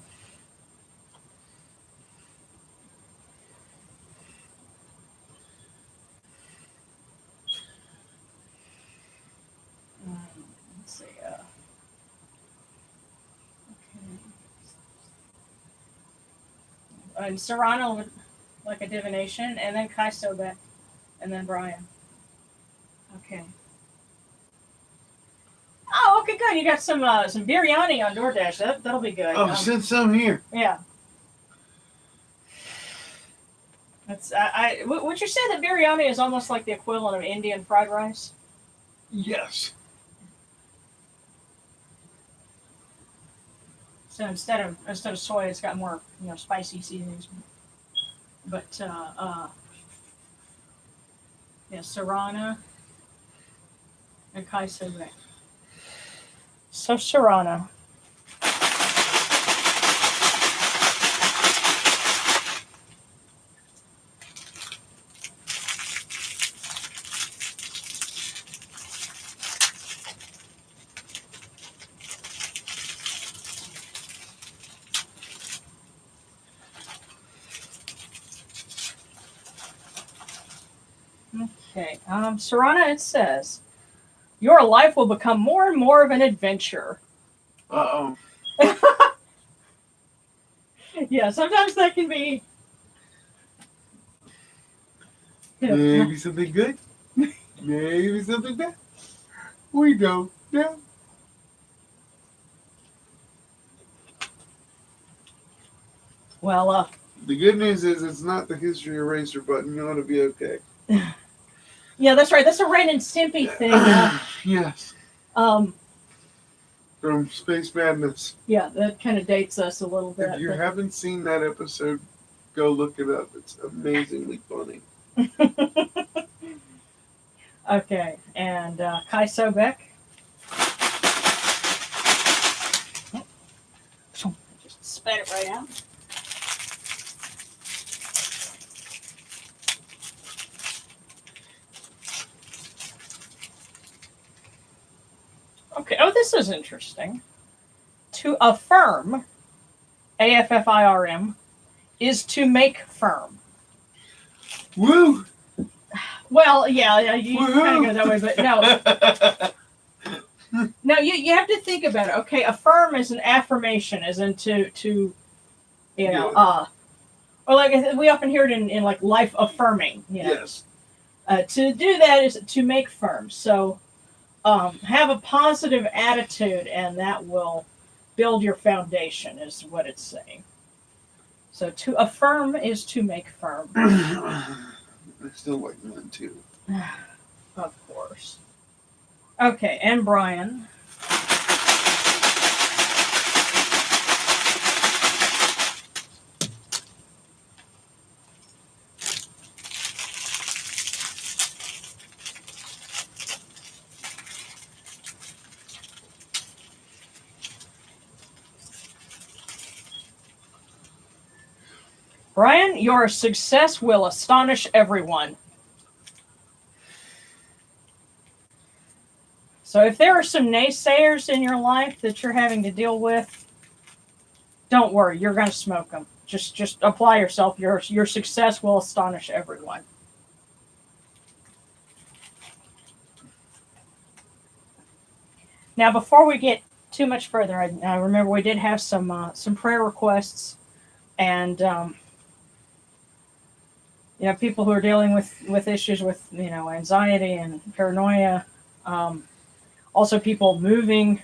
Let's see. Okay. And Serrano would like a divination, and then Kai Sobek, and then Brian. Okay. Oh, okay, good. You got some biryani on DoorDash. That'll be good. Oh, send some here. Yeah. That's would you say that biryani is almost like the equivalent of Indian fried rice? Yes. So instead of soy, it's got more spicy seasonings. But yeah, Serrana and Kai Sobek. So Serrana. Okay, Serrana, it says, your life will become more and more of an adventure. Uh-oh. Yeah, sometimes that can be... Maybe something good. Maybe something bad. We don't know. Well, the good news is it's not the history eraser button. You ought to be okay. Yeah, that's right. That's a Ren and Stimpy thing. Yes. From Space Madness. Yeah, that kind of dates us a little bit. If you haven't seen that episode, go look it up. It's amazingly funny. Okay, and Kai Sobek. Just spat it right out. Okay, oh, this is interesting. To affirm, AFFIRM, is to make firm. Woo! Well, yeah, you kind of go that way, but no. No, you have to think about it. Okay, affirm is an affirmation, as in to or like we often hear it in like life affirming. Yes. To do that is to make firm. So have a positive attitude, and that will build your foundation, is what it's saying. So to affirm is to make firm. I still like mine too. Of course. Okay, and Brian. Brian, your success will astonish everyone. So if there are some naysayers in your life that you're having to deal with, don't worry, you're going to smoke them. Just apply yourself. Your success will astonish everyone. Now, before we get too much further, I remember we did have some prayer requests, and people who are dealing with issues with anxiety and paranoia. Also, people moving.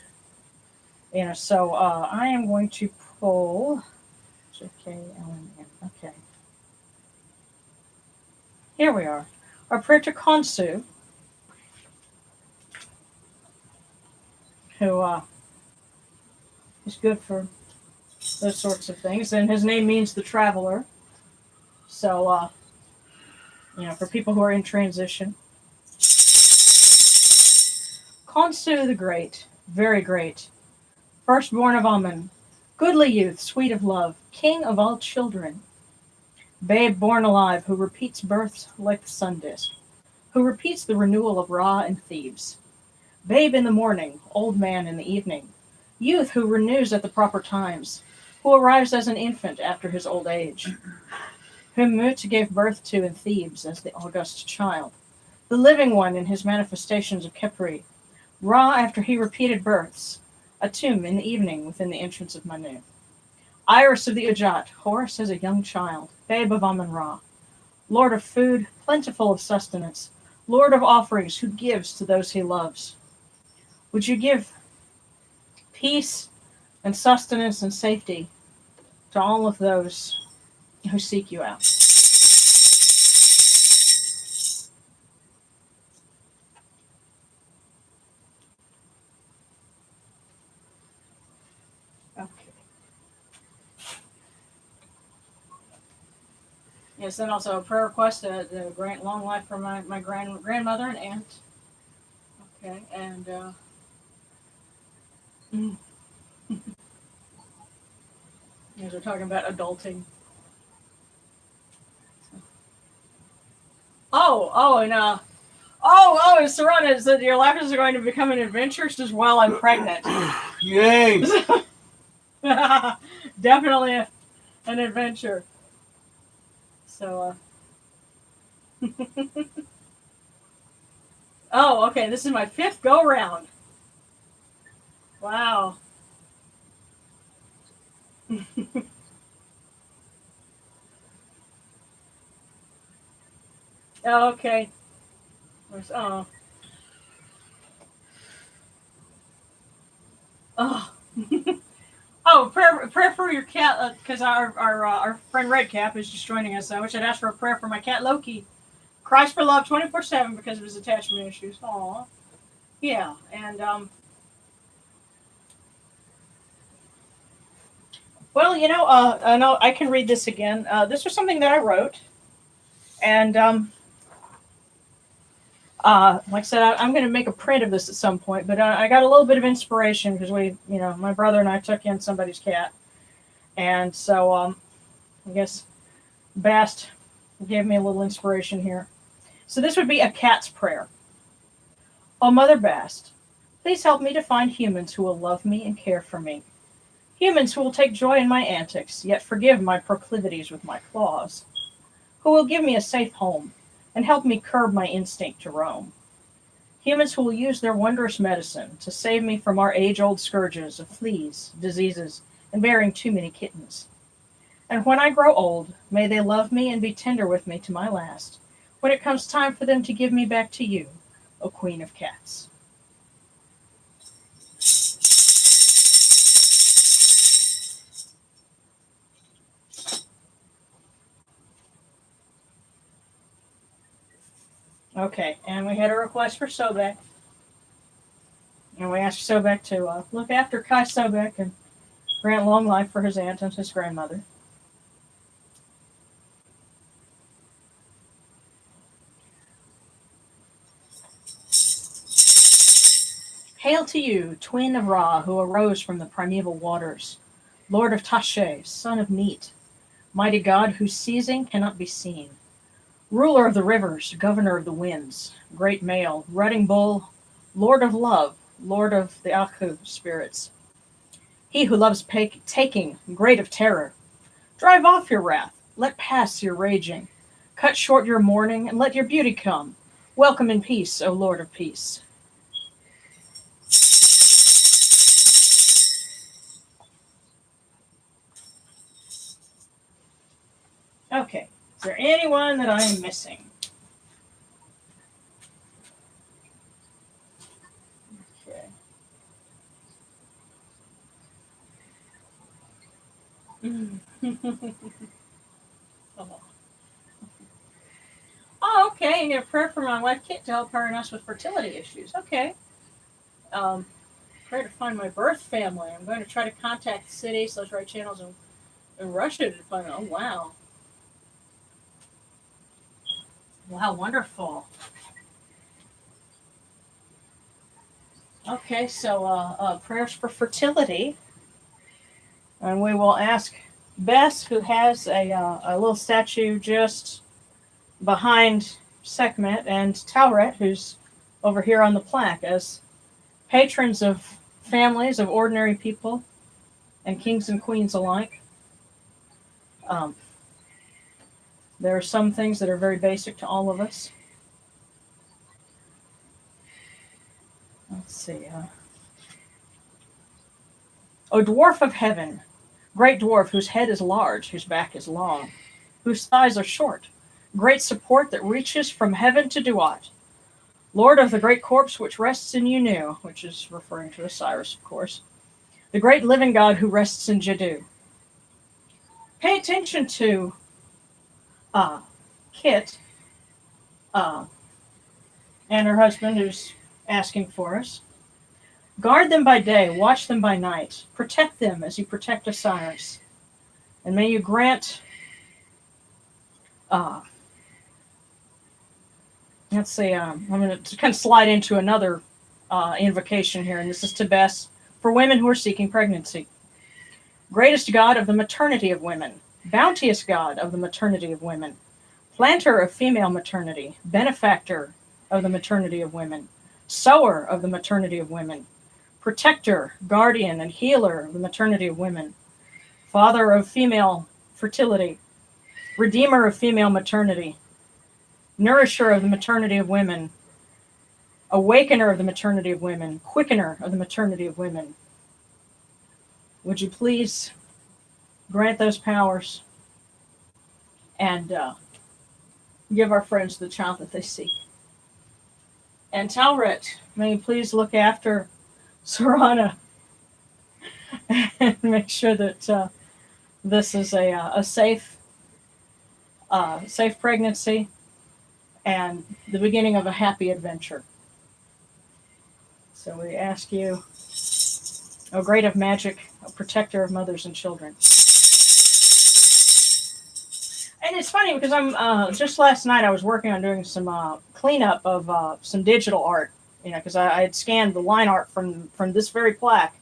So I am going to pull. Okay. Here we are. Our prayer to Khonsu, who is good for those sorts of things, and his name means the traveler. So, for people who are in transition. Khonsu the Great, very great, firstborn of Amun, goodly youth, sweet of love, king of all children, babe born alive, who repeats births like the sun disk, who repeats the renewal of Ra and Thebes, babe in the morning, old man in the evening, youth who renews at the proper times, who arrives as an infant after his old age, whom Mut gave birth to in Thebes as the august child, the living one in his manifestations of Khepri, Ra after he repeated births, a tomb in the evening within the entrance of Manu. Iris of the Ujat, Horus as a young child, babe of Amun-Ra, lord of food, plentiful of sustenance, lord of offerings who gives to those he loves. Would you give peace and sustenance and safety to all of those who seek you out? Okay. Yes, then also a prayer request to grant long life for my grandmother and aunt. Okay, and as we're talking about adulting. And Sarana said your life is going to become an adventure just while I'm pregnant. Yay! Definitely an adventure. So, oh, okay, this is my 5th go-round. Wow. Okay. Oh. Oh, prayer for your cat, because our friend Redcap is just joining us. I wish I'd ask for a prayer for my cat Loki. Cries for love 24/7 because of his attachment issues. Aw. Yeah, and well, I know I can read this again. This was something that I wrote, and like I said, I'm going to make a print of this at some point. But I got a little bit of inspiration because my brother and I took in somebody's cat, and so I guess Bast gave me a little inspiration here. So this would be a cat's prayer. Oh, Mother Bast, please help me to find humans who will love me and care for me. Humans who will take joy in my antics, yet forgive my proclivities with my claws. Who will give me a safe home and help me curb my instinct to roam. Humans who will use their wondrous medicine to save me from our age-old scourges of fleas, diseases, and bearing too many kittens. And when I grow old, may they love me and be tender with me to my last, when it comes time for them to give me back to you, O Queen of Cats. Okay, and we had a request for Sobek. And we asked Sobek to look after Kai Sobek and grant long life for his aunt and his grandmother. Hail to you, twin of Ra, who arose from the primeval waters, lord of Tashe, son of Neet, Mighty God, whose seizing cannot be seen. Ruler of the rivers, governor of the winds, great male, rutting bull, Lord of love, Lord of the Aku spirits. He who loves taking, great of terror. Drive off your wrath, let pass your raging. Cut short your mourning, and let your beauty come. Welcome in peace, O Lord of peace. Okay, is there anyone that I am missing? Okay. Oh. Oh, okay. You get a prayer for my wife Kit to help her and us with fertility issues. Okay. Prayer to find my birth family. I'm going to try to contact the city, /right channels in Russia to find. Oh, wow. Wow, wonderful. Okay, so prayers for fertility. And we will ask Bess, who has a little statue just behind Sekhmet, and Tauret, who's over here on the plaque, as patrons of families, of ordinary people, and kings and queens alike. There are some things that are very basic to all of us. Let's see. O dwarf of heaven, great dwarf whose head is large, whose back is long, whose thighs are short, great support that reaches from heaven to Djehuty. Lord of the great corpse which rests in Unu, which is referring to Osiris, of course. The great living God who rests in Djehuty. Pay attention to Kit and her husband, who's asking for us. Guard them by day, watch them by night. Protect them as you protect Osiris. And may you grant... let's see, I'm going to kind of slide into another invocation here, and this is to Bess, for women who are seeking pregnancy. Greatest God of the maternity of women, bounteous God of the maternity of women, planter of female maternity, benefactor of the maternity of women, sower of the maternity of women, protector, guardian, and healer of the maternity of women, father of female fertility, redeemer of female maternity, nourisher of the maternity of women, awakener of the maternity of women, quickener of the maternity of women. Would you please grant those powers and give our friends the child that they seek? And Tauret, may you please look after Sarana and make sure that this is a safe pregnancy and the beginning of a happy adventure. So we ask you, O great of magic, a protector of mothers and children. And it's funny because I'm just last night I was working on doing some cleanup of some digital art, because I had scanned the line art from this very plaque,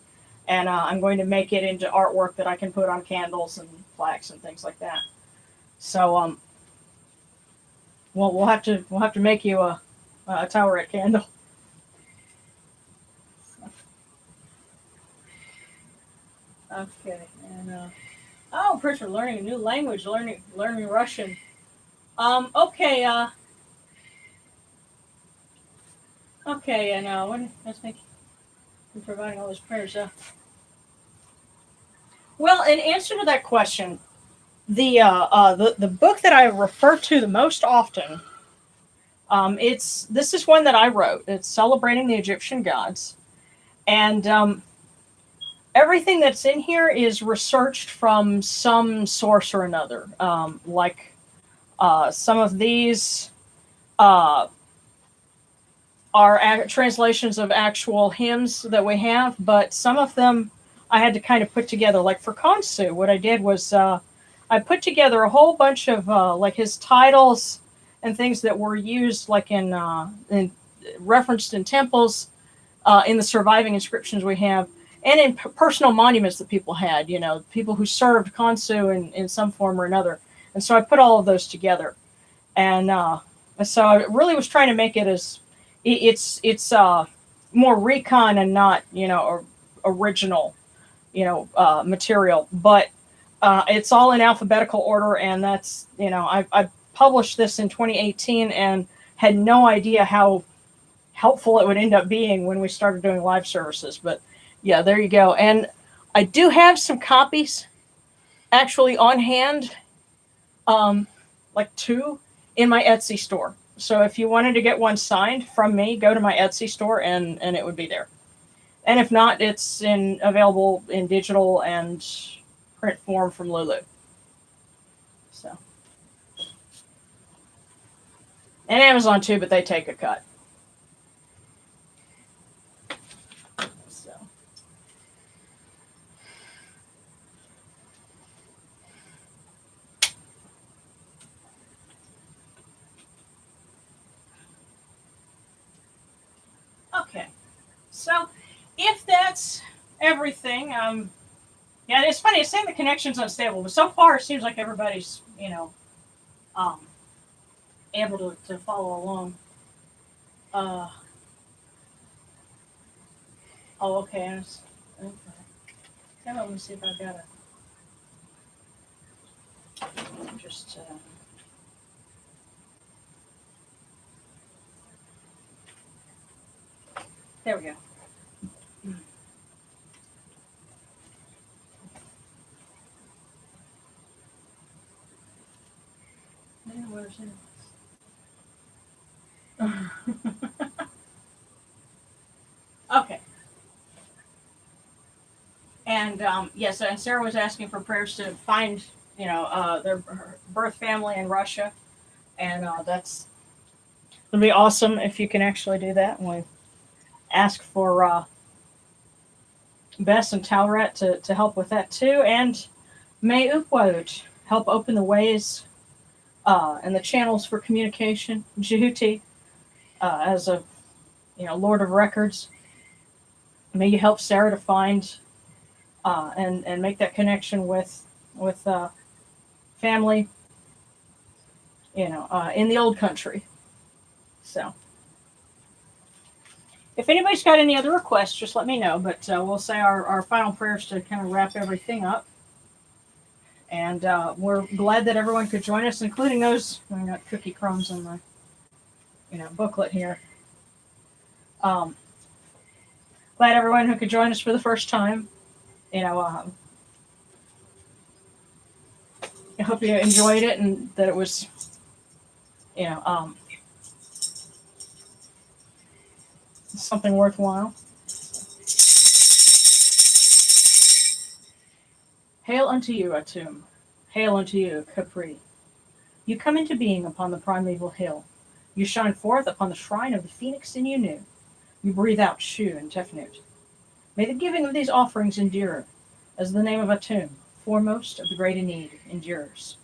and I'm going to make it into artwork that I can put on candles and plaques and things like that. So we'll have to make you a Tauret candle. Okay, and Pritchard, learning a new language, learning Russian. Okay, and let's make you providing all those prayers. Well, in answer to that question, the book that I refer to the most often, this is one that I wrote. It's Celebrating the Egyptian Gods, and everything that's in here is researched from some source or another. Some of these are translations of actual hymns that we have, but some of them I had to kind of put together. Like for Khonsu, what I did was I put together a whole bunch of his titles and things that were used in referenced in temples, in the surviving inscriptions we have. and in personal monuments that people had, people who served Khonsu in some form or another. And so I put all of those together. And so I really was trying to make it as, it's more recon and not, original, material. But it's all in alphabetical order, and that's, I published this in 2018 and had no idea how helpful it would end up being when we started doing live services. But yeah, there you go. And I do have some copies actually on hand, like 2 in my Etsy store. So if you wanted to get one signed from me, go to my Etsy store and it would be there. And if not, it's available in digital and print form from Lulu. So, and Amazon too, but they take a cut. So, okay. So, if that's everything, yeah, it's funny. It's saying the connection's unstable, but so far it seems like everybody's, able to follow along. Oh, okay. Okay. Let me see if I've got just. There we go. Where's it? Okay. And yes, and Sarah was asking for prayers to find, her birth family in Russia, and that's gonna be awesome if you can actually do that. And we ask for Bess and Talrat to help with that too, and may Upwad help open the ways and the channels for communication. Djehuty, as a Lord of Records, may you help Sarah to find and make that connection with family, in the old country. So, if anybody's got any other requests, just let me know. But we'll say our final prayers to kind of wrap everything up. And we're glad that everyone could join us, including those. I got cookie crumbs in my, booklet here. Glad everyone who could join us for the first time. I hope you enjoyed it and that it was, something worthwhile. Hail unto you, Atum. Hail unto you, Capri. You come into being upon the primeval hill. You shine forth upon the shrine of the phoenix in Unu. You breathe out Shu and Tefnut. May the giving of these offerings endure, as the name of Atum, foremost of the great need, endures.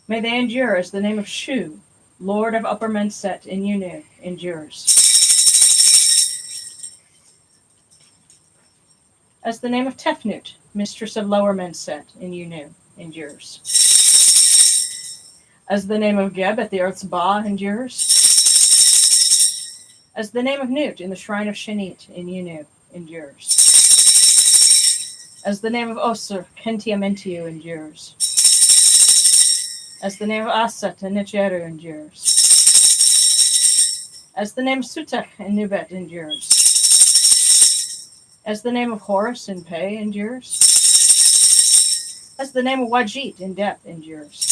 May they endure as the name of Shu, Lord of Upper Menset in Unu, endures. As the name of Tefnut, Mistress of Lower Menset in Unu, endures. As the name of Geb at the earth's Ba endures. As the name of Nut in the shrine of Shenit in Unu endures. As the name of Osir, Kentiamentiu endures. As the name of Asat and Nicheru endures. As the name of Sutek and Nubet endures. As the name of Horus in Pe endures. As the name of Wajit in Dep endures.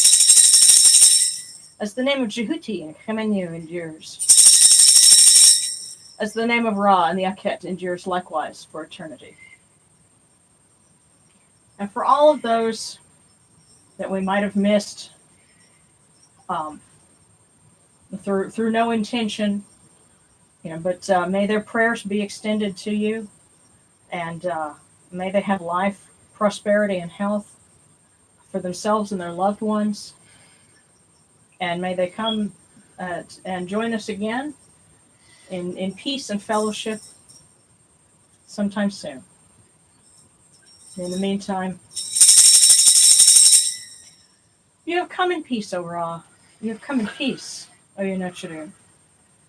As the name of Djehuty in Kemetic endures. As the name of Ra in the Akhet endures likewise for eternity. And for all of those that we might have missed through no intention, but may their prayers be extended to you, and may they have life, prosperity, and health for themselves and their loved ones. And may they come and join us again in peace and fellowship sometime soon. In the meantime, you have come in peace, O Ra. You have come in peace, O Yunachuru.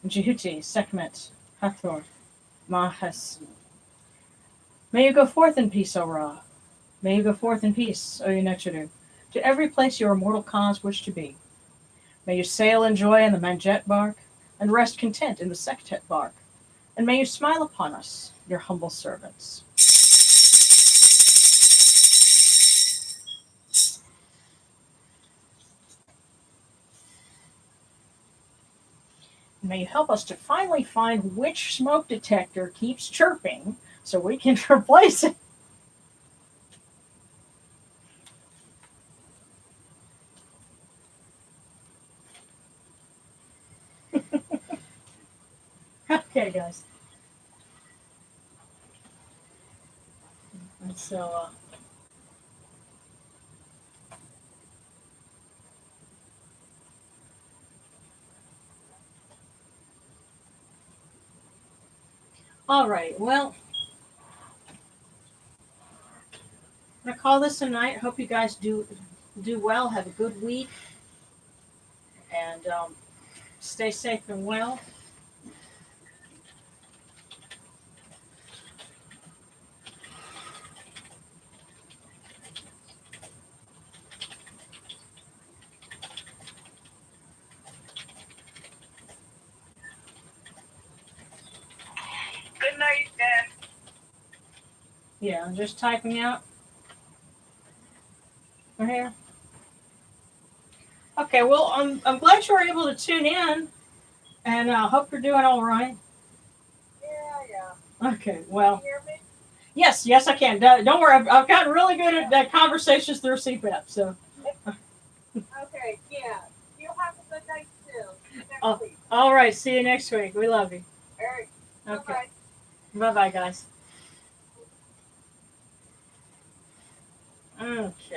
Djehuty, Sekhmet, Hathor, Mahas. May you go forth in peace, O Ra. May you go forth in peace, O Yunachuru, to every place your immortal cause wish to be. May you sail in joy in the Manjet bark, and rest content in the Sektet bark. And may you smile upon us, your humble servants. May you help us to finally find which smoke detector keeps chirping so we can replace it. Okay, guys. And so, all right. Well, I'm gonna call this a night. Hope you guys do well. Have a good week, and stay safe and well. Good night, Dad. Yeah, I'm just typing out. Right here. Okay, well, I'm glad you were able to tune in, and I hope you're doing all right. Yeah. Okay, well, You hear me? yes, I can. Don't worry, I've gotten really good at conversations through CPAP. So, Okay, yeah. You have a good night too. Next Oh. week. all right, see you next week. We love you. All right. Okay, Bye-bye. bye, guys. Okay.